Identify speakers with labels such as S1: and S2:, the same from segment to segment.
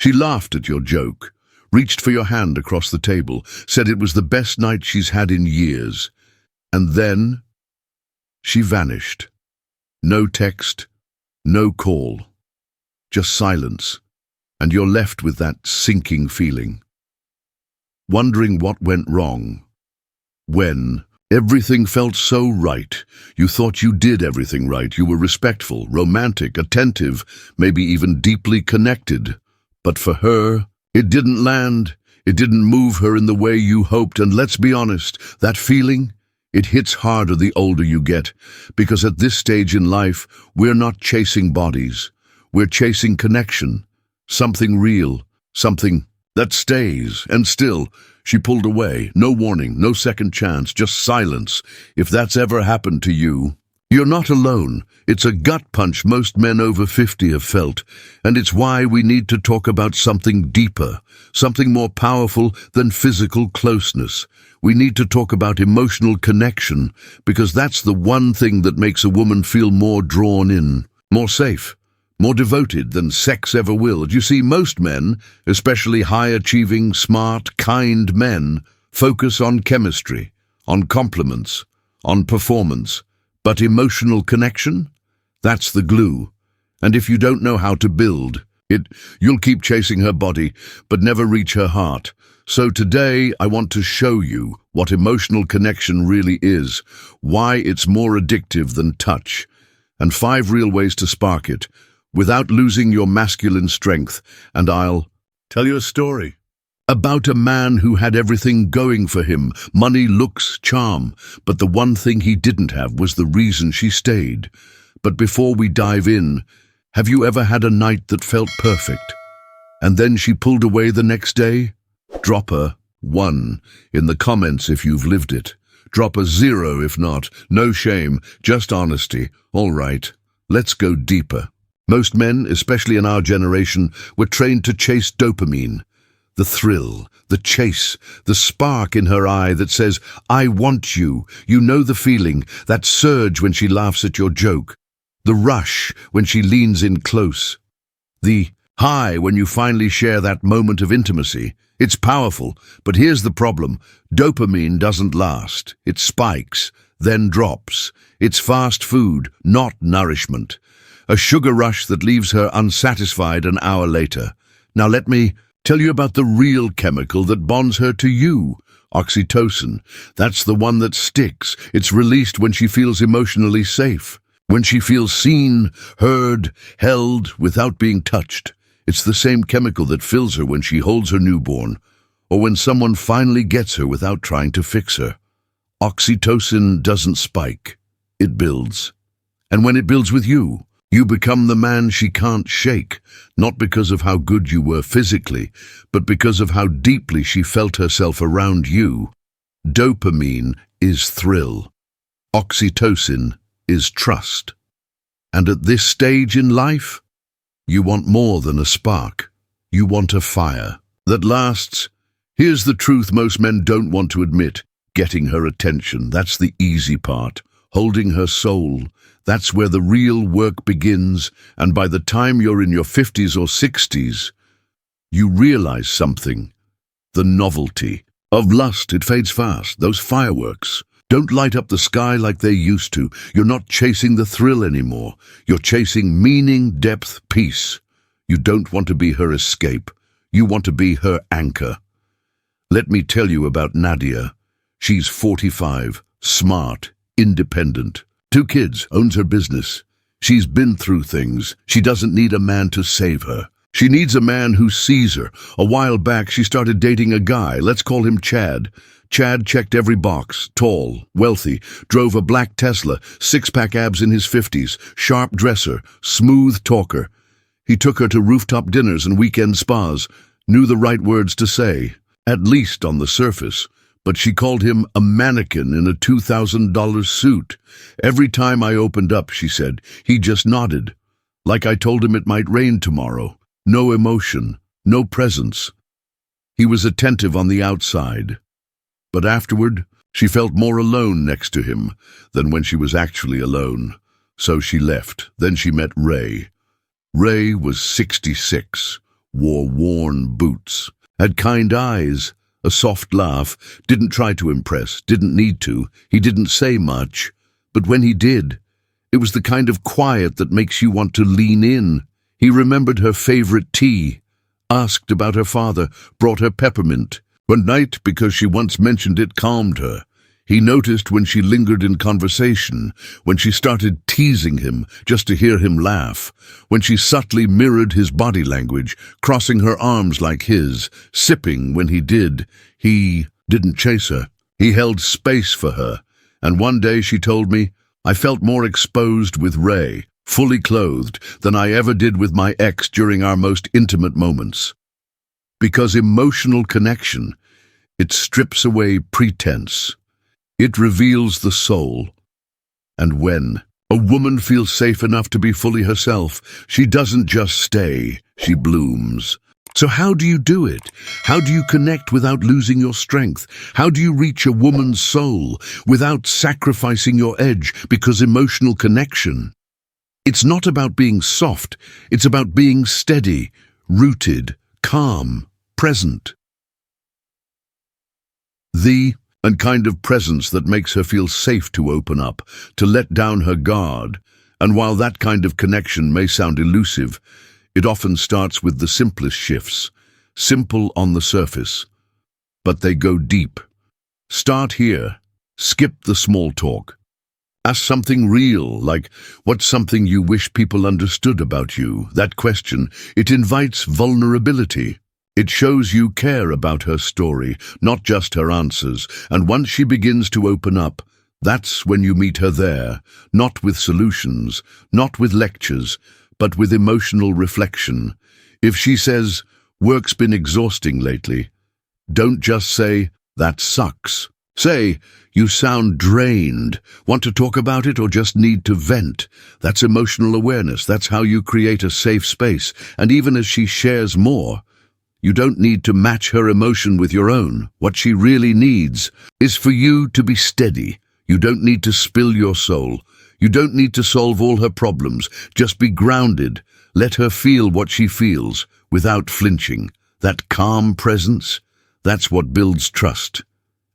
S1: She laughed at your joke, reached for your hand across the table, said it was the best night she's had in years. And then she vanished. No text, no call, just silence, and you're left with that sinking feeling, wondering what went wrong. When everything felt so right, you thought you did everything right, you were respectful, romantic, attentive, maybe even deeply connected. But for her, it didn't land, it didn't move her in the way you hoped, and let's be honest, that feeling, it hits harder the older you get, because at this stage in life, we're not chasing bodies, we're chasing connection, something real, something that stays. And still, she pulled away, no warning, no second chance, just silence. If that's ever happened to you, you're not alone. It's a gut punch most men over 50 have felt, and it's why we need to talk about something deeper, something more powerful than physical closeness. We need to talk about emotional connection, because that's the one thing that makes a woman feel more drawn in, more safe, more devoted than sex ever will. You see, most men, especially high-achieving, smart, kind men, focus on chemistry, on compliments, on performance. But emotional connection? That's the glue. And if you don't know how to build it, you'll keep chasing her body, but never reach her heart. So today, I want to show you what emotional connection really is, why it's more addictive than touch, and 5 real ways to spark it, without losing your masculine strength. And I'll tell you a story about a man who had everything going for him, money, looks, charm, but the one thing he didn't have was the reason she stayed. But before we dive in, have you ever had a night that felt perfect, and then she pulled away the next day? Drop a 1 in the comments if you've lived it. Drop a 0 if not. No shame, just honesty. All right, let's go deeper. Most men, especially in our generation, were trained to chase dopamine. The thrill, the chase, the spark in her eye that says, I want you. You know the feeling, that surge when she laughs at your joke, the rush when she leans in close, the high when you finally share that moment of intimacy. It's powerful, but here's the problem. Dopamine doesn't last. It spikes, then drops. It's fast food, not nourishment. A sugar rush that leaves her unsatisfied an hour later. Now let me tell you about the real chemical that bonds her to you, oxytocin. That's the one that sticks. It's released when she feels emotionally safe, when she feels seen, heard, held, without being touched. It's the same chemical that fills her when she holds her newborn, or when someone finally gets her without trying to fix her. Oxytocin doesn't spike. It builds. And when it builds with you, you become the man she can't shake, not because of how good you were physically, but because of how deeply she felt herself around you. Dopamine is thrill. Oxytocin is trust. And at this stage in life, you want more than a spark. You want a fire that lasts. Here's the truth most men don't want to admit. Getting her attention, that's the easy part. Holding her soul, that's where the real work begins, and by the time you're in your 50s or 60s, you realize something. The novelty of lust, it fades fast. Those fireworks don't light up the sky like they used to. You're not chasing the thrill anymore. You're chasing meaning, depth, peace. You don't want to be her escape. You want to be her anchor. Let me tell you about Nadia. She's 45, smart, independent. 2 kids, owns her business. She's been through things. She doesn't need a man to save her. She needs a man who sees her. A while back, she started dating a guy. Let's call him Chad. Chad checked every box. Tall, wealthy, drove a black Tesla, 6-pack abs in his 50s, sharp dresser, smooth talker. He took her to rooftop dinners and weekend spas, knew the right words to say, at least on the surface. But she called him a mannequin in a $2,000 suit. Every time I opened up, she said, he just nodded, like I told him it might rain tomorrow. No emotion, no presence. He was attentive on the outside. But afterward, she felt more alone next to him than when she was actually alone. So she left. Then she met Ray. Ray was 66, wore worn boots, had kind eyes, a soft laugh, didn't try to impress, didn't need to, he didn't say much, but when he did, it was the kind of quiet that makes you want to lean in. He remembered her favorite tea, asked about her father, brought her peppermint. One night, because she once mentioned it, calmed her. He noticed when she lingered in conversation, when she started teasing him just to hear him laugh, when she subtly mirrored his body language, crossing her arms like his, sipping when he did. He didn't chase her. He held space for her. And one day she told me, I felt more exposed with Ray, fully clothed, than I ever did with my ex during our most intimate moments. Because emotional connection, it strips away pretense. It reveals the soul. And when a woman feels safe enough to be fully herself, she doesn't just stay, she blooms. So how do you do it? How do you connect without losing your strength? How do you reach a woman's soul without sacrificing your edge? Because emotional connection, it's not about being soft, it's about being steady, rooted, calm, present. And kind of presence that makes her feel safe to open up, to let down her guard. And while that kind of connection may sound elusive, it often starts with the simplest shifts, simple on the surface, but they go deep. Start here. Skip the small talk. Ask something real, like, what's something you wish people understood about you? That question, it invites vulnerability. It shows you care about her story, not just her answers, and once she begins to open up, that's when you meet her there, not with solutions, not with lectures, but with emotional reflection. If she says, work's been exhausting lately, don't just say, that sucks. Say, you sound drained. Want to talk about it or just need to vent? That's emotional awareness. That's how you create a safe space. And even as she shares more, you don't need to match her emotion with your own. What she really needs is for you to be steady. You don't need to spill your soul. You don't need to solve all her problems. Just be grounded. Let her feel what she feels without flinching. That calm presence, that's what builds trust.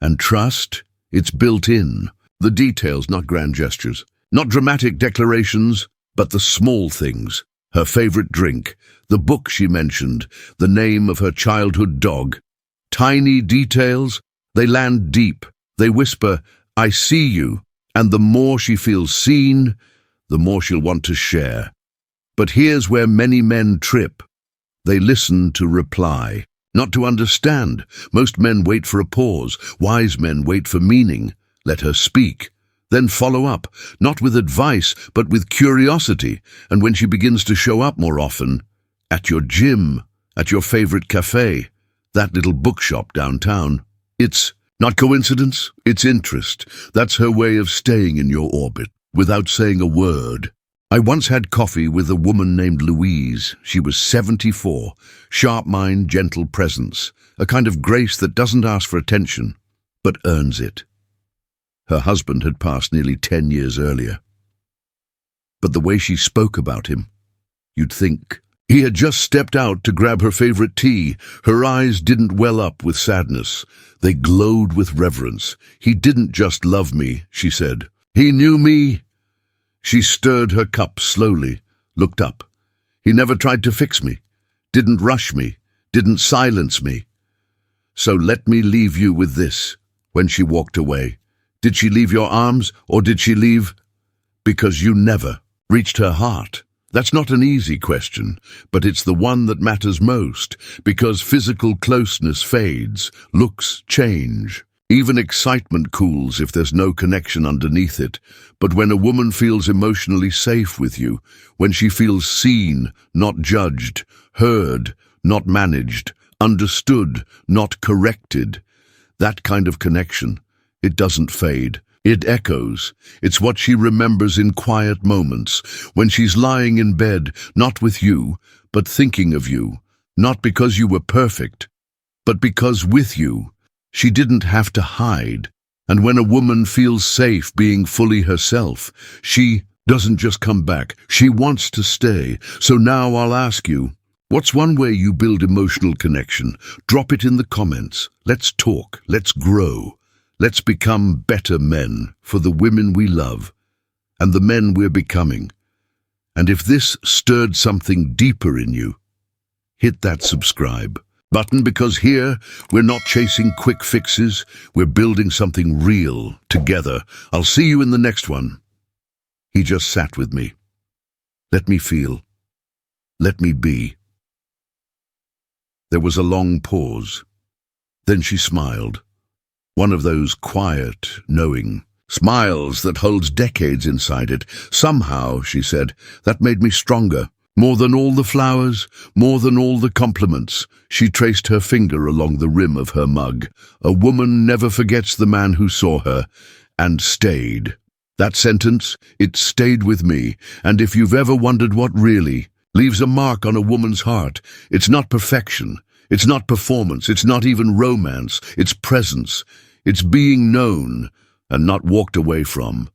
S1: And trust, it's built in. The details, not grand gestures. Not dramatic declarations, but the small things. Her favorite drink, the book she mentioned, the name of her childhood dog. Tiny details, they land deep. They whisper, I see you. And the more she feels seen, the more she'll want to share. But here's where many men trip. They listen to reply, not to understand. Most men wait for a pause. Wise men wait for meaning. Let her speak. Then follow up, not with advice, but with curiosity. And when she begins to show up more often, at your gym, at your favorite cafe, that little bookshop downtown, it's not coincidence, it's interest. That's her way of staying in your orbit, without saying a word. I once had coffee with a woman named Louise. She was 74, sharp mind, gentle presence, a kind of grace that doesn't ask for attention, but earns it. Her husband had passed nearly 10 years earlier. But the way she spoke about him, you'd think he had just stepped out to grab her favorite tea. Her eyes didn't well up with sadness. They glowed with reverence. He didn't just love me, she said. He knew me. She stirred her cup slowly, looked up. He never tried to fix me, didn't rush me, didn't silence me. So let me leave you with this. When she walked away, did she leave your arms, or did she leave? Because you never reached her heart. That's not an easy question, but it's the one that matters most, because physical closeness fades, looks change. Even excitement cools if there's no connection underneath it. But when a woman feels emotionally safe with you, when she feels seen, not judged, heard, not managed, understood, not corrected, that kind of connection, it doesn't fade. It echoes. It's what she remembers in quiet moments, when she's lying in bed, not with you, but thinking of you, not because you were perfect, but because with you, she didn't have to hide. And when a woman feels safe being fully herself, she doesn't just come back, she wants to stay. So now I'll ask you, What's one way you build emotional connection? Drop it in the comments. Let's talk. Let's grow. Let's become better men for the women we love and the men we're becoming. And if this stirred something deeper in you, hit that subscribe button, because here we're not chasing quick fixes. We're building something real together. I'll see you in the next one. He just sat with me. Let me feel. Let me be. There was a long pause. Then she smiled. One of those quiet, knowing smiles that holds decades inside it. Somehow, she said, that made me stronger. More than all the flowers, more than all the compliments. She traced her finger along the rim of her mug. A woman never forgets the man who saw her, and stayed. That sentence, it stayed with me. And if you've ever wondered what really leaves a mark on a woman's heart, it's not perfection. It's not performance. It's not even romance. It's presence. It's being known and not walked away from.